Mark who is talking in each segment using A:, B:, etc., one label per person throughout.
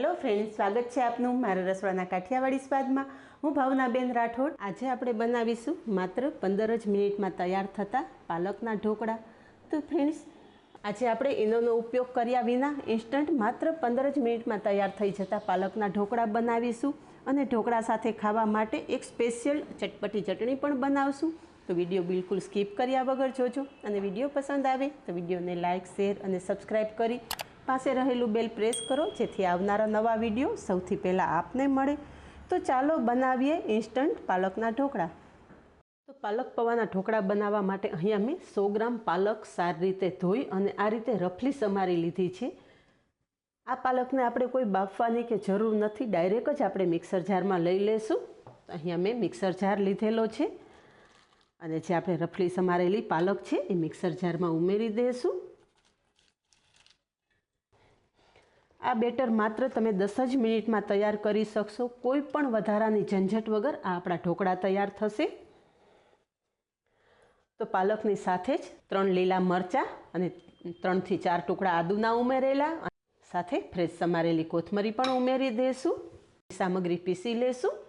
A: Hello friends, स्वागत है आपनु मारा रसोड़ाना काठियावाड़ी स्वादमां। हूँ भावनाबेन राठोड। आज આપણે બનાવીશું માત્ર 15 જ મિનિટમાં તૈયાર થતા પાલકના ઢોકળા। તો ફ્રેન્ડ્સ, આજે આપણે ઈનોનો ઉપયોગ કર્યા વિના ઇન્સ્ટન્ટ માત્ર 15 જ મિનિટમાં તૈયાર થઈ જતા પાલકના ઢોકળા બનાવીશું અને ઢોકળા સાથે ખાવા માટે એક સ્પેશિયલ ચટપટી ચટણી પણ બનાવશું। તો વિડીયો બિલકુલ સ્કીપ કર્યા વગર જોજો અને વિડીયો પસંદ આવે તો વિડીયોને લાઇક, શેર અને સબસ્ક્રાઈબ કરી પાસે રહેલું બેલ પ્રેસ કરો જેથી આવનારા નવા વિડીયો સૌથી પહેલાં આપને મળે। તો ચાલો બનાવીએ ઇન્સ્ટન્ટ પાલકના ઢોકળા। તો પાલક પૌવાના ઢોકળા બનાવવા માટે અહીંયા મેં 100 ગ્રામ પાલક સારી રીતે ધોઈ અને આ રીતે રફલી સમારી લીધી છે। આ પાલકને આપણે કોઈ બાફવાની કે જરૂર નથી, ડાયરેક્ટ જ આપણે મિક્સર જારમાં લઈ લેશું। તો અહીંયા મેં મિક્સર જાર લીધેલો છે અને જે આપણે રફલી સમારેલી પાલક છે એ મિક્સર જારમાં ઉમેરી દઈશું। આ બેટર માત્ર તમે 10 જ મિનિટમાં તૈયાર કરી શકશો, કોઈ પણ વધારાની ઝંઝટ વગર આ આપણા ઢોકળા તૈયાર થશે। તો પાલકની સાથે જ 3 લીલા મરચાં અને 3 થી 4 ટુકડા આદુના ઉમેરેલા, સાથે ફ્રેશ સમારેલી કોથમરી પણ ઉમેરી દઈશું। સામગ્રી પીસી લેશું।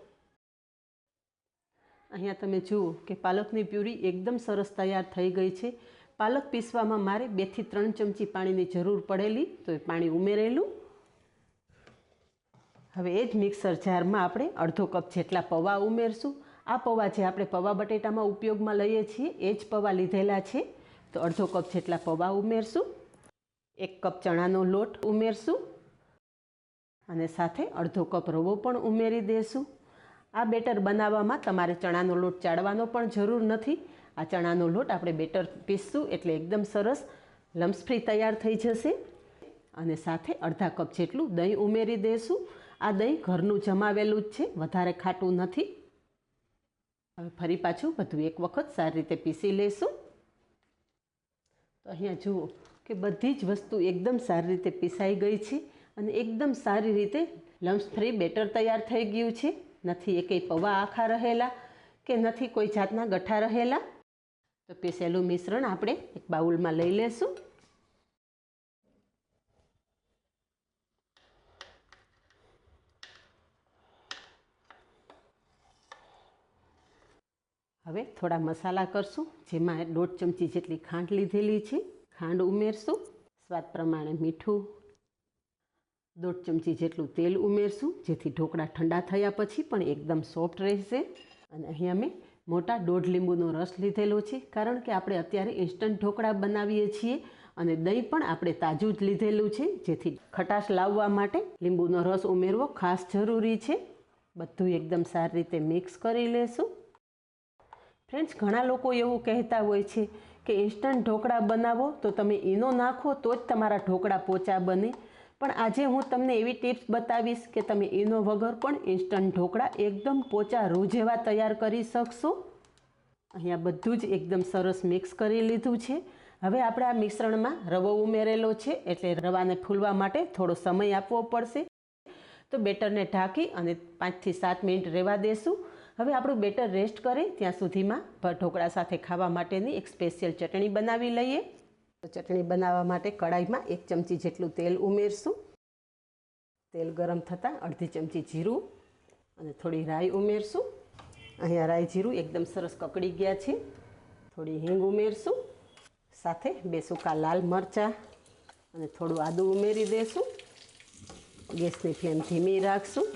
A: અહીંયા તમે જુઓ કે પાલકની પ્યુરી એકદમ સરસ તૈયાર થઈ ગઈ છે। પાલક પીસવામાં મારે 2 થી 3 ચમચી પાણીની જરૂર પડેલી, તો એ પાણી ઉમેરેલું। હવે એ જ મિક્સર જારમાં આપણે અડધો કપ જેટલા પૌવા ઉમેરશું। આ પૌવા જે આપણે પૌવા બટેટામાં ઉપયોગમાં લઈએ છીએ એ જ પૌવા લીધેલા છે, તો અડધો કપ જેટલા પૌવા ઉમેરશું। 1 કપ ચણાનો લોટ ઉમેરશું અને સાથે અડધો કપ રવો પણ ઉમેરી દઈશું। આ બેટર બનાવવામાં તમારે ચણાનો લોટ ચાળવાનો પણ જરૂર નથી। આ ચણાનો લોટ આપણે બેટર પીસશું એટલે એકદમ સરસ લમ્સ ફ્રી તૈયાર થઈ જશે। અને સાથે અડધા કપ જેટલું દહીં ઉમેરી દઈશું। આ દહીં ઘરનું જમાવેલું જ છે, વધારે ખાટું નથી। હવે ફરી પાછું બધું એક વખત સારી રીતે પીસી લઈશું। તો અહીંયા જુઓ કે બધી જ વસ્તુ એકદમ સારી રીતે પીસાઈ ગઈ છે અને એકદમ સારી રીતે લમ્સ ફ્રી બેટર તૈયાર થઈ ગયું છે। નથી એકેય પૌવા આખા રહેલા કે નથી કોઈ જાતના ગઠ્ઠા રહેલા। તો પીસેલું મિશ્રણ આપણે એક બાઉલમાં લઈ લેશું। હવે થોડા મસાલા કરશું, જેમાં 1.5 ચમચી જેટલી ખાંડ લીધેલી છે, ખાંડ ઉમેરશું। સ્વાદ પ્રમાણે મીઠું, 1.5 ચમચી જેટલું તેલ ઉમેરશું જેથી ઢોકળા ઠંડા થયા પછી પણ એકદમ સોફ્ટ રહેશે। અને અહીંયા મેં મોટા 1.5 લીંબુનો રસ લીધેલો છે, કારણ કે આપણે અત્યારે ઇન્સ્ટન્ટ ઢોકળા બનાવીએ છીએ અને દહીં પણ આપણે તાજું જ લીધેલું છે, જેથી ખટાશ લાવવા માટે લીંબુનો રસ ઉમેરવો ખાસ જરૂરી છે। બધું એકદમ સારી રીતે મિક્સ કરી લેશું। ફ્રેન્ડ્સ, ઘણા લોકો એવું કહેતા હોય છે કે ઇન્સ્ટન્ટ ઢોકળા બનાવો તો તમે ઈનો નાખો તો જ તમારા ઢોકળા પોચા બને, પણ આજે હું તમને એવી ટિપ્સ બતાવીશ કે તમે ઈનો વગર પણ ઇન્સ્ટન્ટ ઢોકળા એકદમ પોચા રૂ જેવા તૈયાર કરી શકશો। અહીંયા બધું જ એકદમ સરસ મિક્સ કરી લીધું છે। હવે આપણે આ મિશ્રણમાં રવો ઉમેરેલો છે એટલે રવાને ફૂલવા માટે થોડો સમય આપવો પડશે। તો બેટરને ઢાંકી અને 5 થી 7 મિનિટ રહેવા દેશું। હવે આપણું બેટર રેસ્ટ કરે ત્યાં સુધીમાં ઢોકળા સાથે ખાવા માટેની એક સ્પેશિયલ ચટણી બનાવી લઈએ। તો ચટણી બનાવવા માટે કડાઈમાં 1 ચમચી જેટલું તેલ ઉમેરશું। તેલ ગરમ થતાં અડધી ચમચી જીરું અને થોડી રાઈ ઉમેરશું। અહીંયા રાઈ જીરું એકદમ સરસ કકડી ગયા છે। થોડી હિંગ ઉમેરશું, સાથે 2 સૂકા લાલ મરચાં અને થોડું આદું ઉમેરી દઈશું। ગેસની ફ્લેમ ધીમી રાખશું।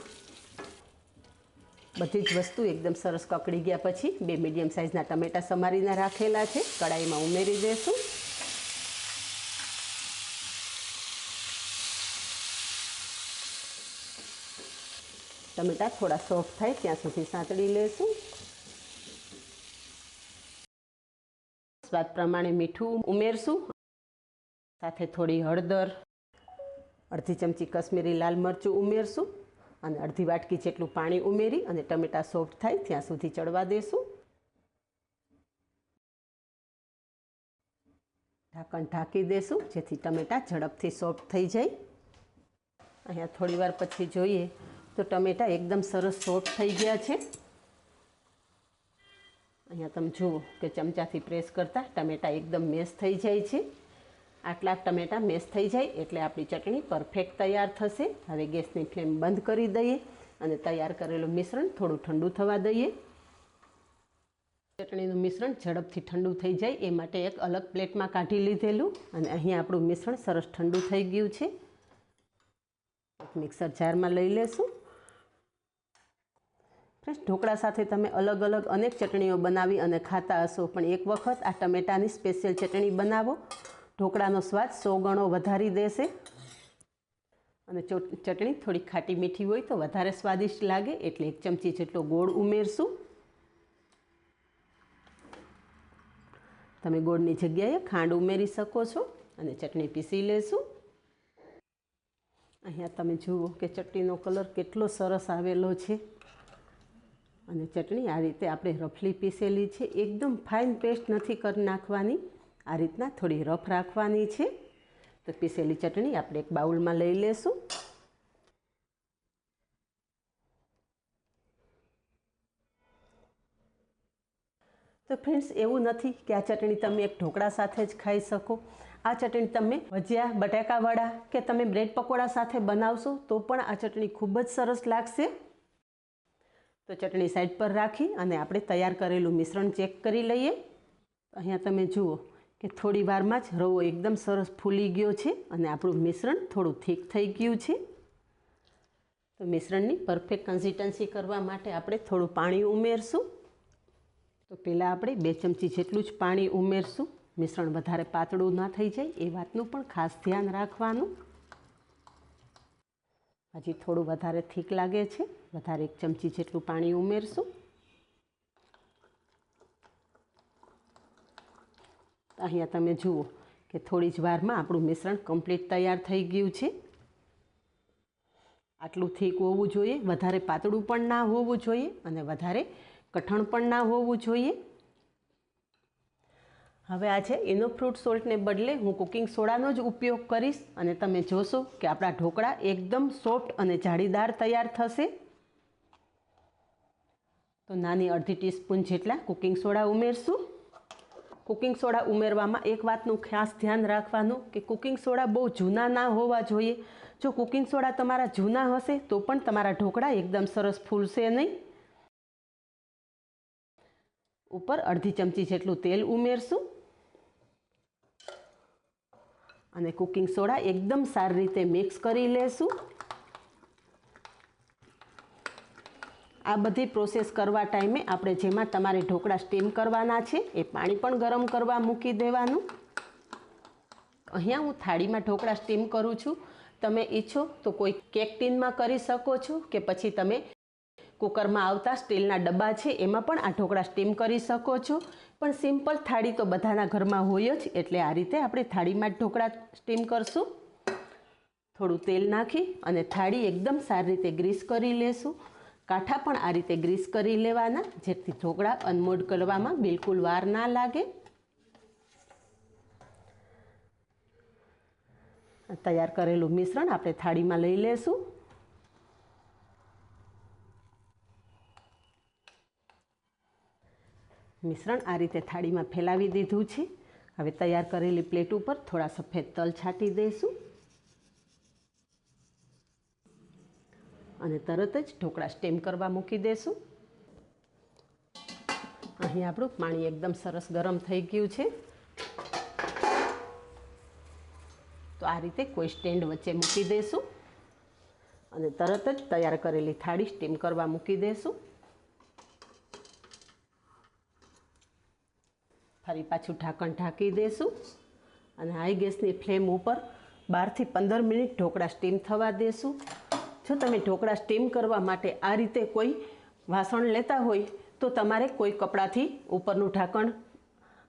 A: બધી જ વસ્તુ એકદમ સરસ કકડી ગયા પછી 2 મીડિયમ સાઇઝના ટમેટાં સમારીને રાખેલા છે, કડાઈમાં ઉમેરી દઈશું। ટમેટાં થોડા સોફ્ટ થાય ત્યાં સુધી સાંતળી લેશું। સ્વાદ પ્રમાણે મીઠું ઉમેરશું, સાથે થોડી હળદર, અડધી ચમચી કશ્મીરી લાલ મરચું ઉમેરશું અને અડધી વાટકી જેટલું પાણી ઉમેરી અને ટમેટાં સોફ્ટ થાય ત્યાં સુધી ચડવા દેશું। ઢાંકણ ઢાંકી દેશું જેથી ટમેટાં ઝડપથી સોફ્ટ થઈ જાય। અહીંયા થોડી વાર પછી જોઈએ તો ટમેટાં એકદમ સરસ સોફ્ટ થઈ ગયા છે। અહીંયા તમે જુઓ કે ચમચાથી પ્રેસ કરતાં ટમેટાં એકદમ મેશ થઈ જાય છે। આટલા ટમેટાં મેશ થઈ જાય એટલે આપણી ચટણી પરફેક્ટ તૈયાર થશે. હવે ગેસની ફ્લેમ બંધ કરી દઈએ અને તૈયાર કરેલું મિશ્રણ થોડું ઠંડુ થવા દઈએ. ચટણીનું મિશ્રણ ઝડપથી ઠંડુ થઈ જાય એ માટે એક અલગ પ્લેટમાં કાઢી લીધેલું અને અહીં આપણું મિશ્રણ સરસ ઠંડુ થઈ ગયું છે. એક મિક્સર જારમાં લઈ લેશું. ફ્રેન્ડ્સ, ઢોકળા સાથે તમે અલગ અલગ અનેક ચટણીઓ બનાવી અને ખાતા હશો, પણ એક વખત આ ટમેટાની સ્પેશિયલ ચટણી બનાવો. ઢોકળાનો સ્વાદ 100 ગણો વધારી દેશે અને ચટણી થોડી ખાટી મીઠી હોય તો વધારે સ્વાદિષ્ટ લાગે. એટલે 1 ચમચી જેટલો ગોળ ઉમેરશું. તમે ગોળની જગ્યાએ ખાંડ ઉમેરી શકો છો અને ચટણી પીસી લેશું. અહીંયા તમે જુઓ કે ચટણીનો કલર કેટલો સરસ આવેલો છે અને ચટણી આ રીતે આપણે રફલી પીસેલી છે. એકદમ ફાઇન પેસ્ટ નથી કરી નાખવાની, આ રીતના થોડી રફ રાખવાની છે. તો પીસેલી ચટણી આપણે એક બાઉલમાં લઈ લેશું. તો ફ્રેન્ડ્સ, એવું નથી કે આ ચટણી તમે એક ઢોકળા સાથે જ ખાઈ શકો. આ ચટણી તમે ભજીયા, બટાકાવડા કે તમે બ્રેડ પકોડા સાથે બનાવશો તો પણ આ ચટણી ખૂબ જ સરસ લાગશે. તો ચટણી સાઈડ પર રાખી અને આપણે તૈયાર કરેલું મિશ્રણ ચેક કરી લઈએ. અહીંયા તમે જુઓ કે થોડી વારમાં જ રવો એકદમ સરસ ફૂલી ગયો છે અને આપણું મિશ્રણ થોડું થીક થઈ ગયું છે. તો મિશ્રણની પરફેક્ટ કન્સિસ્ટન્સી કરવા માટે આપણે થોડું પાણી ઉમેરશું. તો પહેલાં આપણે 2 ચમચી જેટલું જ પાણી ઉમેરશું. મિશ્રણ વધારે પાતળું ના થઈ જાય એ વાતનું પણ ખાસ ધ્યાન રાખવાનું. હજી થોડું વધારે થીક લાગે છે, વધારે 1 ચમચી જેટલું પાણી ઉમેરશું. અહીંયા તમે જુઓ કે થોડી જ વારમાં આપણું મિશ્રણ કમ્પ્લીટ તૈયાર થઈ ગયું છે. આટલું થીક હોવું જોઈએ, વધારે પાતળું પણ ના હોવું જોઈએ અને વધારે કઠણ પણ ના હોવું જોઈએ. હવે આ છે એનો ફ્રૂટ સોલ્ટને બદલે હું કુકિંગ સોડાનો જ ઉપયોગ કરીશ અને તમે જોશો કે આપણા ઢોકળા એકદમ સોફ્ટ અને જાળીદાર તૈયાર થશે. તો નાની અડધી ટીસ્પૂન જેટલા કુકિંગ સોડા ઉમેરશું. કુકિંગ સોડા ઉમેરવામાં એક વાતનું ખાસ ધ્યાન રાખવાનું કે કુકિંગ સોડા બહુ જૂના ના હોવા જોઈએ. જો કુકિંગ સોડા તમારા જૂના હશે તો પણ તમારા ઢોકળા એકદમ સરસ ફૂલશે નહીં. ઉપર અડધી ચમચી જેટલું તેલ ઉમેરશું અને કુકિંગ સોડા એકદમ સારી રીતે મિક્સ કરી લેશું. આ બધી પ્રોસેસ કરવા ટાઈમે આપણે જેમાં તમારે ઢોકળા સ્ટીમ કરવાના છે એ પાણી પણ ગરમ કરવા મૂકી દેવાનું. અહીંયા હું થાળીમાં ઢોકળા સ્ટીમ કરું છું. તમે ઈચ્છો તો કોઈ કેક ટીનમાં કરી શકો છો કે પછી તમે કુકરમાં આવતા સ્ટીલના ડબ્બા છે એમાં પણ આ ઢોકળા સ્ટીમ કરી શકો છો. પણ સિમ્પલ થાળી તો બધાના ઘરમાં હોય જ, એટલે આ રીતે આપણે થાળીમાં જ ઢોકળા સ્ટીમ કરશું. થોડું તેલ નાખી અને થાળી એકદમ સારી રીતે ગ્રીસ કરી લેશું. કાંઠા પણ આ રીતે ગ્રીસ કરી લેવાના જેથી ઢોકળા અનમોડ કરવામાં બિલકુલ વાર ના લાગે. તૈયાર કરેલું મિશ્રણ આપણે થાળીમાં લઈ લેશું. મિશ્રણ આ રીતે થાળીમાં ફેલાવી દીધું છે. હવે તૈયાર કરેલી પ્લેટ ઉપર થોડા સફેદ તલ છાંટી દઈશું અને તરત જ ઢોકળા સ્ટીમ કરવા મૂકી દઈશું. અહીં આપણું પાણી એકદમ સરસ ગરમ થઈ ગયું છે. તો આ રીતે કોઈ સ્ટેન્ડ વચ્ચે મૂકી દઈશું અને તરત જ તૈયાર કરેલી થાળી સ્ટીમ કરવા મૂકી દઈશું. ફરી પાછું ઢાંકણ ઢાંકી દઈશું અને હાઈ ગેસની ફ્લેમ ઉપર 12 થી 15 મિનિટ ઢોકળા સ્ટીમ થવા દઈશું. જો તમે ઢોકળા સ્ટીમ કરવા માટે આ રીતે કોઈ વાસણ લેતા હોય તો તમારે કોઈ કપડાથી ઉપરનું ઢાંકણ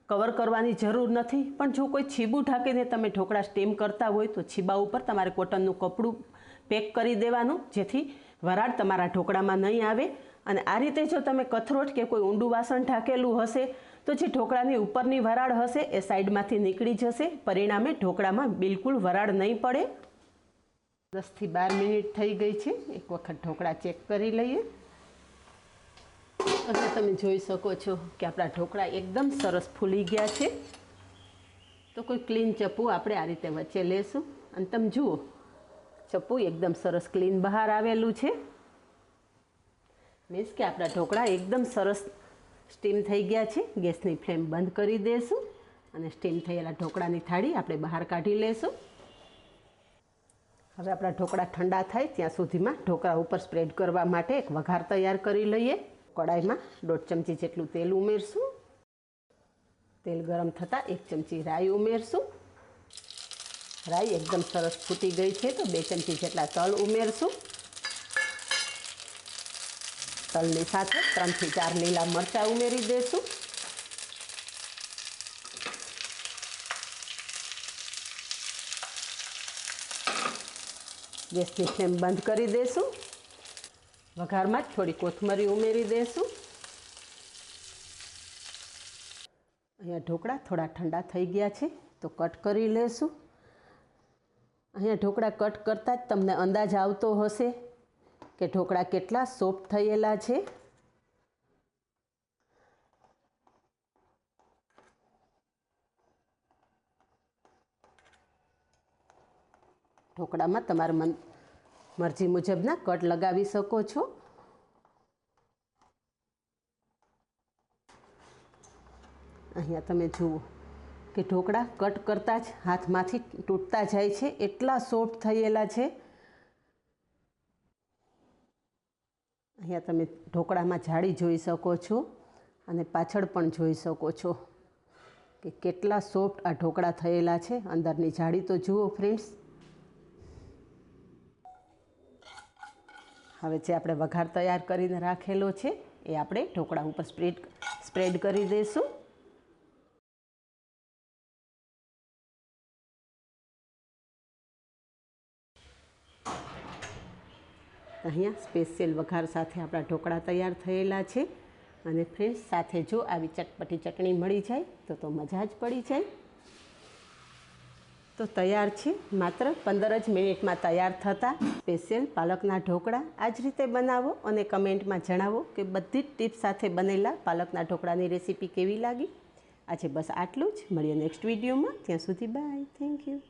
A: કવર કરવાની જરૂર નથી. પણ જો કોઈ છીબું ઢાંકીને તમે ઢોકળા સ્ટીમ કરતા હોય તો છીબા ઉપર તમારે કોટનનું કપડું પેક કરી દેવાનું જેથી વરાળ તમારા ઢોકળામાં નહીં આવે. અને આ રીતે જો તમે કથરોટ કે કોઈ ઊંડું વાસણ ઢાંકેલું હશે તો જે ઢોકળાની ઉપરની વરાળ હશે એ સાઈડમાંથી નીકળી જશે. પરિણામે ઢોકળામાં બિલકુલ વરાળ નહીં પડે. 10 થી 12 મિનિટ થઈ ગઈ છે. એક વખત ઢોકળા ચેક કરી લઈએ. અને તમે જોઈ શકો છો કે આપણા ઢોકળા એકદમ સરસ ફૂલી ગયા છે. તો કોઈ ક્લીન ચપ્પુ આપણે આ રીતે વચ્ચે લેશું અને તમે જુઓ ચપ્પુ એકદમ સરસ ક્લીન બહાર આવેલું છે, મીન્સ કે આપણા ઢોકળા એકદમ સરસ સ્ટીમ થઈ ગયા છે. ગેસની ફ્લેમ બંધ કરી દઈશું અને સ્ટીમ થયેલા ઢોકળાની થાળી આપણે બહાર કાઢી લેશું. હવે આપણા ઢોકળા ઠંડા થાય ત્યાં સુધીમાં ઢોકળા ઉપર સ્પ્રેડ કરવા માટે એક વઘાર તૈયાર કરી લઈએ. કડાઈમાં 1.5 ચમચી જેટલું તેલ ઉમેરશું. તેલ ગરમ થતાં 1 ચમચી રાઈ ઉમેરશું. રાઈ એકદમ સરસ ફૂટી ગઈ છે તો 2 ચમચી જેટલા તલ ઉમેરશું. તલની સાથે 3 થી 4 લીલા મરચાં ઉમેરી દઈશું. ગેસની ફ્લેમ બંધ કરી દઈશું. વઘારમાં જ થોડી કોથમરી ઉમેરી દઈશું. અહીંયા ઢોકળા થોડા ઠંડા થઈ ગયા છે તો કટ કરી લેશું. અહીંયા ઢોકળા કટ કરતાં જ તમને અંદાજ આવતો હશે કે ઢોકળા કેટલા સોફ્ટ થયેલા છે. ઢોકળામાં તમારા મરજી મુજબના કટ લગાવી શકો છો. અહીંયા તમે જુઓ કે ઢોકળા કટ કરતાં જ હાથમાંથી તૂટતા જાય છે, એટલા સોફ્ટ થયેલા છે. અહીંયા તમે ઢોકળામાં જાળી જોઈ શકો છો અને પાછળ પણ જોઈ શકો છો કે કેટલા સોફ્ટ આ ઢોકળા થયેલા છે. અંદરની જાળી તો જુઓ ફ્રેન્ડ્સ. હવે જે આપણે વઘાર તૈયાર કરીને રાખેલો છે એ આપણે ઢોકળા ઉપર સ્પ્રેડ કરી દઈશું. અહીંયા સ્પેશિયલ વઘાર સાથે આપણા ઢોકળા તૈયાર થયેલા છે. અને ફ્રેન્ડ્સ સાથે જો આવી ચટપટી ચટણી મળી જાય તો મજા જ પડી જાય. તો તૈયાર છે માત્ર 15 જ મિનિટમાં તૈયાર થતા સ્પેશિયલ પાલકના ઢોકળા. આ જ રીતે બનાવો અને કમેન્ટમાં જણાવો કે બધી જ ટિપ્સ સાથે બનેલા પાલકના ઢોકળાની રેસીપી કેવી લાગી. આજે બસ આટલું જ. મળીએ નેક્સ્ટ વિડીયોમાં. ત્યાં સુધી બાય. Thank you.